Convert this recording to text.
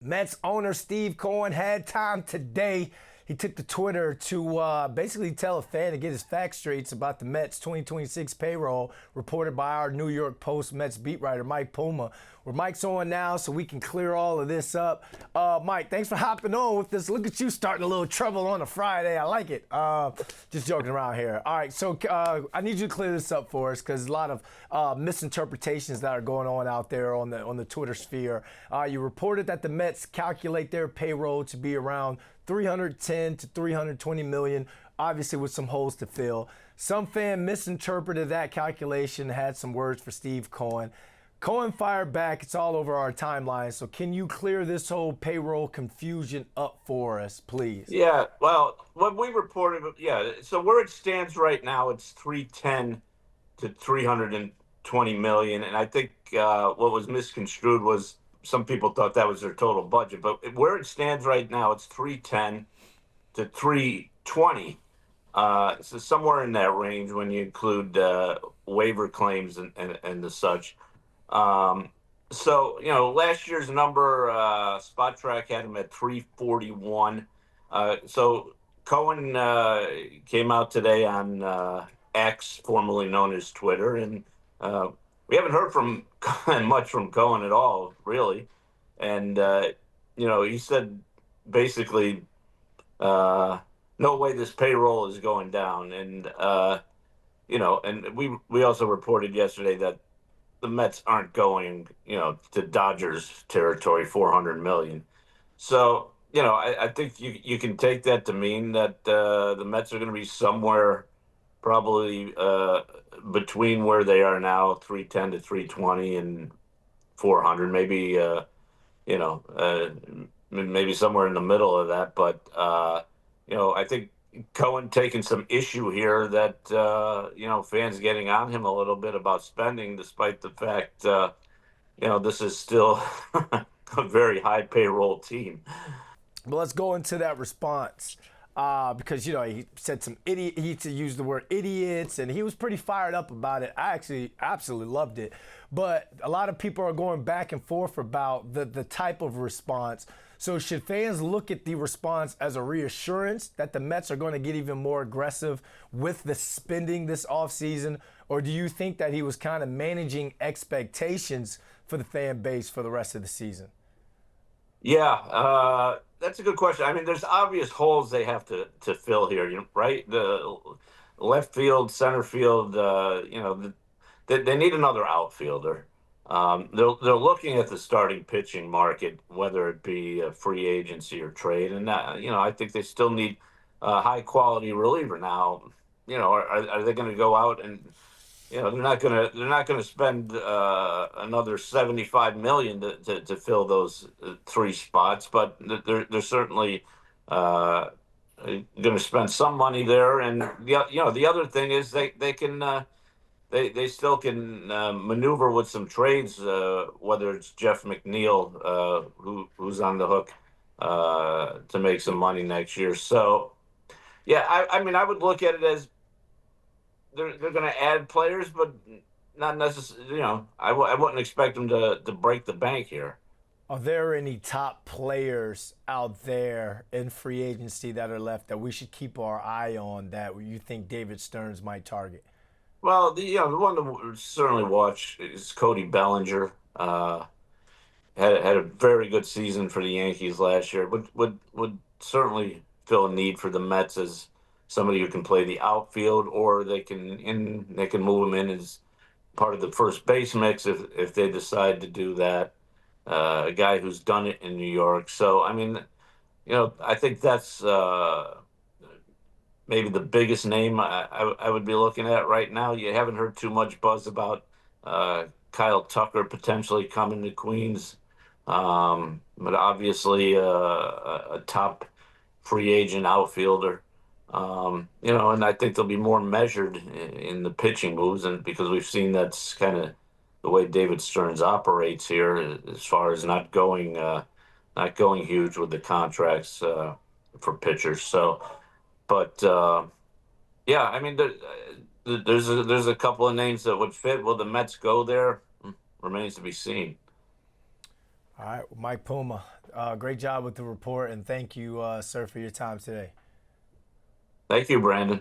Mets owner Steve Cohen had time today. He took to Twitter to basically tell a fan to get his facts straight about the Mets 2026 payroll, reported by our New York Post Mets beat writer Mike Puma. Where Mike's on now, so we can clear all of this up. Mike, thanks for hopping on with this. Look at you starting a little trouble on a Friday. I like it. Just joking around here. All right, so I need you to clear this up for us because a lot of misinterpretations that are going on out there on the Twitter sphere. You reported that the Mets calculate their payroll to be around 310 to 320 million, obviously with some holes to fill. Some fan misinterpreted that calculation, had some words for Steve Cohen. Cohen fired back. It's all over our timeline. So can you clear this whole payroll confusion up for us, please? Yeah, well, what we reported, so where it stands right now, it's 310 to 320 million. And I think what was misconstrued was some people thought that was their total budget. But where it stands right now, it's 310 to 320. So somewhere in that range when you include waiver claims and the such. So, last year's number, Spot Track had him at 341. So Cohen came out today on X, formerly known as Twitter, and we haven't heard from much from Cohen at all, really. And, he said basically, no way this payroll is going down. And, and we also reported yesterday that the Mets aren't going, to Dodgers territory, 400 million. So, I think you can take that to mean that the Mets are going to be somewhere probably between where they are now, 310 to 320 and 400, maybe, maybe somewhere in the middle of that. But, I think Cohen taking some issue here that, fans getting on him a little bit about spending, despite the fact, this is still a very high payroll team. But let's go into that response because, he said he used the word idiots, and he was pretty fired up about it. I actually absolutely loved it. But a lot of people are going back and forth about the type of response. So should fans look at the response as a reassurance that the Mets are going to get even more aggressive with the spending this offseason? Or do you think that he was kind of managing expectations for the fan base for the rest of the season? Yeah, that's a good question. I mean, there's obvious holes they have to fill here, right? The left field, center field, they need another outfielder. They're looking at the starting pitching market, whether it be a free agency or trade, and I think they still need a high quality reliever. Now, are they going to go out and they're not gonna spend another 75 million to fill those three spots, but they're certainly going to spend some money there. And the other thing is they can. They still can maneuver with some trades, whether it's Jeff McNeil, who's on the hook to make some money next year. So, yeah, I mean, I would look at it as they're going to add players, but not necessarily. I wouldn't expect them to break the bank here. Are there any top players out there in free agency that are left that we should keep our eye on that you think David Stearns might target? Well, the one to certainly watch is Cody Bellinger. Had a very good season for the Yankees last year. Would certainly fill a need for the Mets as somebody who can play the outfield, or they can move him in as part of the first base mix if they decide to do that. A guy who's done it in New York. So I mean, I think that's maybe the biggest name I would be looking at right now. You haven't heard too much buzz about Kyle Tucker potentially coming to Queens, but obviously a top free agent outfielder. And I think they'll be more measured in the pitching moves, and because we've seen that's kind of the way David Stearns operates here, as far as not going huge with the contracts for pitchers. So. But yeah, I mean, there's a couple of names that would fit. Will the Mets go there? Remains to be seen. All right, Mike Puma, Great job with the report, and thank you, sir, for your time today. Thank you, Brandon.